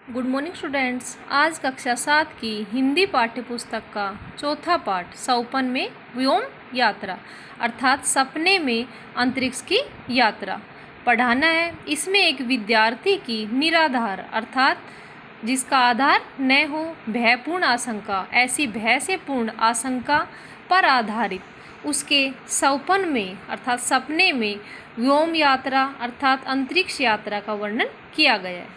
Good morning students. आज कक्षा 7 की हिंदी पाठ्यपुस्तक का चौथा पाठ सौपन में व्योम यात्रा अर्थात सपने में अंतरिक्ष की यात्रा पढ़ाना है। इसमें एक विद्यार्थी की निराधार अर्थात जिसका आधार न हो भयपूर्ण आशंका, ऐसी भय से पूर्ण आशंका पर आधारित उसके सौपन में अर्थात सपने में व्योम यात्रा अर्थात अंतरिक्ष यात्रा का वर्णन किया गया है।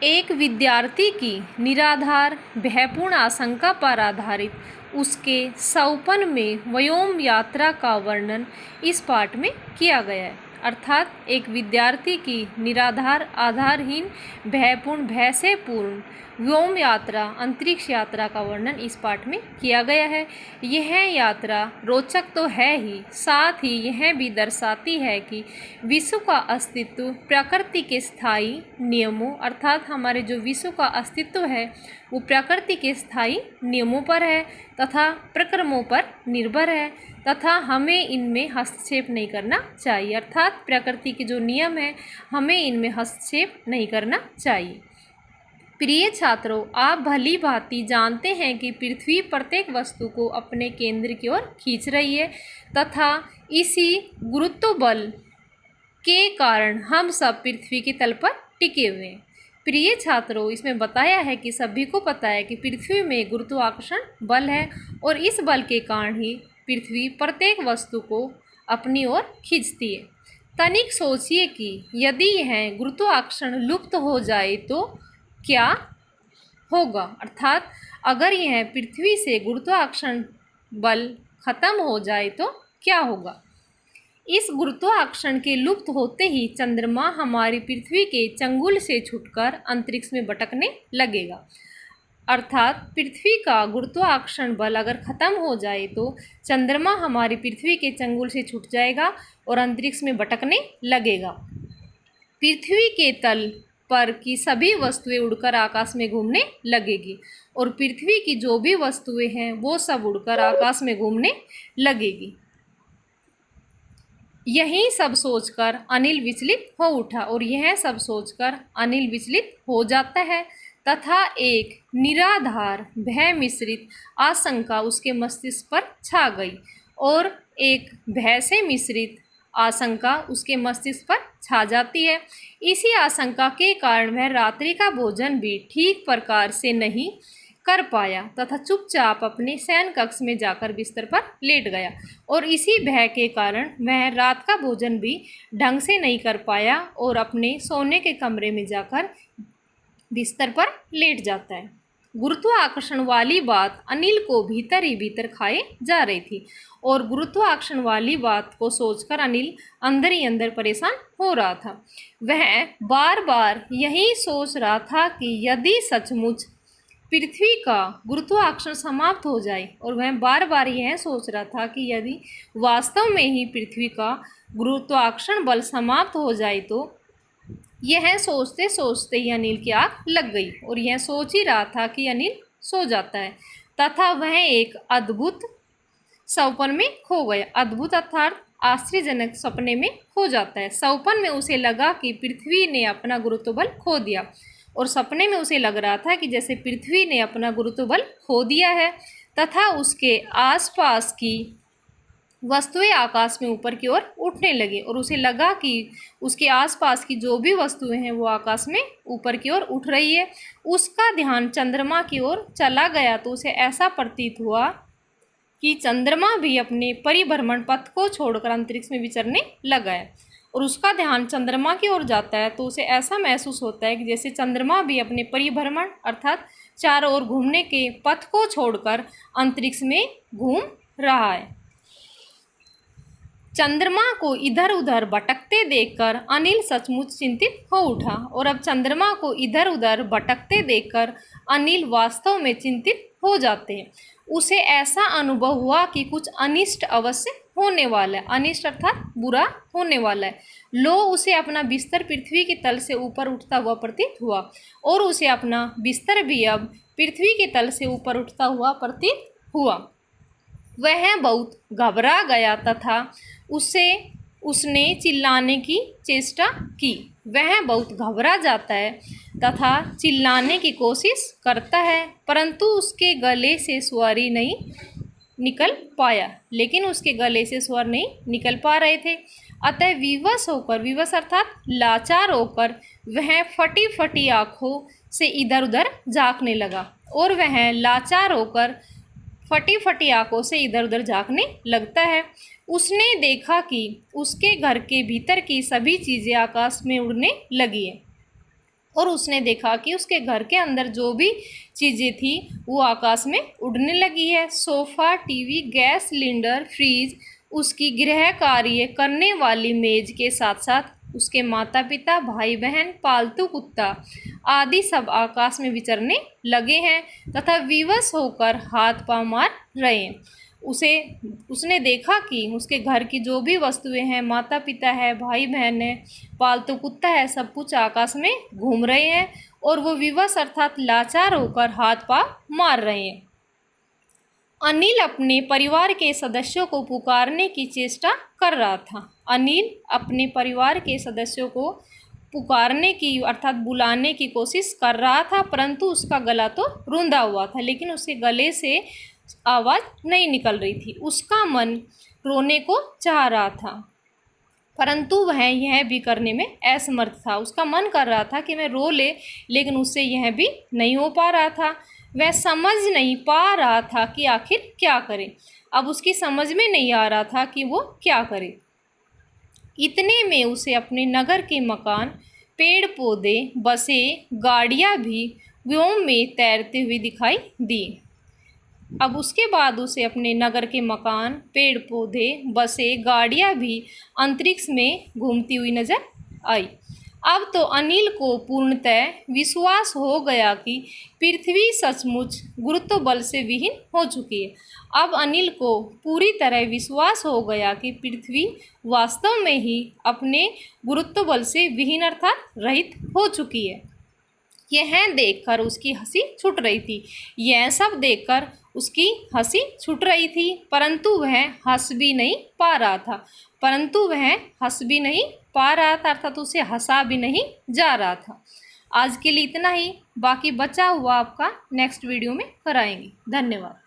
एक विद्यार्थी की निराधार भयपूर्ण आशंका पर आधारित उसके सौपन में व्योम यात्रा का वर्णन इस पाठ में किया गया है। अर्थात एक विद्यार्थी की निराधार आधारहीन भयपूर्ण भय से पूर्ण व्योम यात्रा अंतरिक्ष यात्रा का वर्णन इस पाठ में किया गया है। यह यात्रा रोचक तो है ही, साथ ही यह भी दर्शाती है कि विश्व का अस्तित्व प्रकृति के स्थायी नियमों अर्थात हमारे जो विश्व का अस्तित्व है वो प्रकृति के स्थायी नियमों पर है तथा प्रक्रमों पर निर्भर है तथा हमें इनमें हस्तक्षेप नहीं करना चाहिए। अर्थात प्रकृति के जो नियम हैं हमें इनमें हस्तक्षेप नहीं करना चाहिए। प्रिय छात्रों, आप भली भांति जानते हैं कि पृथ्वी प्रत्येक वस्तु को अपने केंद्र की ओर खींच रही है तथा इसी गुरुत्व बल के कारण हम सब पृथ्वी के तल पर टिके हुए हैं। प्रिय छात्रों, इसमें बताया है कि सभी को पता है कि पृथ्वी में गुरुत्वाकर्षण बल है और इस बल के कारण ही पृथ्वी प्रत्येक वस्तु को अपनी ओर खींचती है। तनिक सोचिए कि यदि यह गुरुत्वाकर्षण लुप्त हो जाए तो क्या होगा। अर्थात अगर यह पृथ्वी से गुरुत्वाकर्षण बल खत्म हो जाए तो क्या होगा। इस गुरुत्वाकर्षण के लुप्त होते ही चंद्रमा हमारी पृथ्वी के चंगुल से छूटकर अंतरिक्ष में भटकने लगेगा। अर्थात पृथ्वी का गुरुत्वाकर्षण बल अगर खत्म हो जाए तो चंद्रमा हमारी पृथ्वी के चंगुल से छूट जाएगा और अंतरिक्ष में भटकने लगेगा। पृथ्वी के तल पर की सभी वस्तुएं उड़कर आकाश में घूमने लगेगी और पृथ्वी की जो भी वस्तुएं हैं वो सब उड़कर आकाश में घूमने लगेगी। यही सब सोचकर अनिल विचलित हो उठा और यह सब सोचकर अनिल विचलित हो जाता है तथा एक निराधार भय मिश्रित आशंका उसके मस्तिष्क पर छा गई और एक भय से मिश्रित आशंका उसके मस्तिष्क पर छा जाती है। इसी आशंका के कारण वह रात्रि का भोजन भी ठीक प्रकार से नहीं कर पाया तथा चुपचाप अपने शयन कक्ष में जाकर बिस्तर पर लेट गया और इसी भय के कारण वह रात का भोजन भी ढंग से नहीं कर पाया और अपने सोने के कमरे में जाकर बिस्तर पर लेट जाता है। गुरुत्वाकर्षण वाली बात अनिल को भीतर ही भीतर खाए जा रही थी और गुरुत्वाकर्षण वाली बात को सोचकर अनिल अंदर ही अंदर परेशान हो रहा था। वह बार बार यही सोच रहा था कि यदि सचमुच पृथ्वी का गुरुत्वाकर्षण समाप्त हो जाए और वह बार बार यह सोच रहा था कि यदि वास्तव में ही पृथ्वी का गुरुत्वाकर्षण बल समाप्त हो जाए तो यह सोचते सोचते ही अनिल की आँख लग गई और यह सोच ही रहा था कि अनिल सो जाता है तथा वह एक अद्भुत सपन में खो गया। अद्भुत अर्थात आश्चर्यजनक सपने में खो जाता है। सपन में उसे लगा कि पृथ्वी ने अपना गुरुत्व बल खो दिया और सपने में उसे लग रहा था कि जैसे पृथ्वी ने अपना गुरुत्व बल खो दिया है तथा उसके आसपास की वस्तुएं आकाश में ऊपर की ओर उठने लगी और उसे लगा कि उसके आसपास की जो भी वस्तुएं हैं वो आकाश में ऊपर की ओर उठ रही है। उसका ध्यान चंद्रमा की ओर चला गया तो उसे ऐसा प्रतीत हुआ कि चंद्रमा भी अपने परिभ्रमण पथ को छोड़कर अंतरिक्ष में विचरने लगा है और उसका ध्यान चंद्रमा की ओर जाता है तो उसे ऐसा महसूस होता है कि जैसे चंद्रमा भी अपने परिभ्रमण अर्थात चारों ओर घूमने के पथ को छोड़कर अंतरिक्ष में घूम रहा है। चंद्रमा को इधर उधर भटकते देखकर अनिल सचमुच चिंतित हो उठा और अब चंद्रमा को इधर उधर भटकते देखकर अनिल वास्तव में चिंतित हो जाते हैं। उसे ऐसा अनुभव हुआ कि कुछ अनिष्ट अवश्य होने वाला है। अनिष्ट अर्थात बुरा होने वाला है। लो उसे अपना बिस्तर पृथ्वी के तल से ऊपर उठता हुआ प्रतीत हुआ और उसे अपना बिस्तर भी अब पृथ्वी के तल से ऊपर उठता हुआ प्रतीत हुआ। वह बहुत घबरा गया तथा उसने चिल्लाने की चेष्टा की। वह बहुत घबरा जाता है तथा चिल्लाने की कोशिश करता है, परंतु उसके गले से स्वर ही नहीं निकल पाया, लेकिन उसके गले से स्वर नहीं निकल पा रहे थे। अतः विवश होकर, विवश अर्थात लाचार होकर, वह फटी फटी आँखों से इधर उधर झाँकने लगा और वह लाचार होकर फटी फटी आँखों से इधर उधर झाँकने लगता है। उसने देखा कि उसके घर के भीतर की सभी चीज़ें आकाश में उड़ने लगी हैं और उसने देखा कि उसके घर के अंदर जो भी चीज़ें थी वो आकाश में उड़ने लगी है। Sofa, TV, gas cylinder, fridge, उसकी गृह कार्य करने वाली मेज के साथ साथ उसके माता पिता, भाई बहन, पालतू कुत्ता आदि सब आकाश में विचरने लगे हैं तथा विवश होकर हाथ पांव मार रहे हैं। उसने देखा कि उसके घर की जो भी वस्तुएं हैं, माता पिता है, भाई बहन है, पालतू कुत्ता है, सब कुछ आकाश में घूम रहे हैं और वो विवश अर्थात लाचार होकर हाथ पांव मार रहे हैं। अनिल अपने परिवार के सदस्यों को पुकारने की चेष्टा कर रहा था। अनिल अपने परिवार के सदस्यों को पुकारने की अर्थात बुलाने की कोशिश कर रहा था, परंतु उसका गला तो रुंधा हुआ था, लेकिन उसके गले से आवाज़ नहीं निकल रही थी। उसका मन रोने को चाह रहा था, परंतु वह यह भी करने में असमर्थ था। उसका मन कर रहा था कि मैं रो ले, लेकिन उससे यह भी नहीं हो पा रहा था। वह समझ नहीं पा रहा था कि आखिर क्या करे। अब उसकी समझ में नहीं आ रहा था कि वो क्या करे। इतने में उसे अपने नगर के मकान, पेड़ पौधे, बसें, गाड़ियाँ भी व्योम में तैरते हुए दिखाई दी। अब उसके बाद उसे अपने नगर के मकान, पेड़ पौधे, बसें, गाड़ियाँ भी अंतरिक्ष में घूमती हुई नजर आई। अब तो अनिल को पूर्णतः विश्वास हो गया कि पृथ्वी सचमुच गुरुत्व बल से विहीन हो चुकी है। अब अनिल को पूरी तरह विश्वास हो गया कि पृथ्वी वास्तव में ही अपने गुरुत्व बल से विहीन अर्थात रहित हो चुकी है। यह देखकर उसकी हंसी छूट रही थी। यह सब देखकर उसकी हंसी छूट रही थी, परंतु वह हंस भी नहीं पा रहा था। अर्थात उसे हंसा भी नहीं जा रहा था। आज के लिए इतना ही, बाकी बचा हुआ आपका नेक्स्ट वीडियो में कराएंगे। धन्यवाद।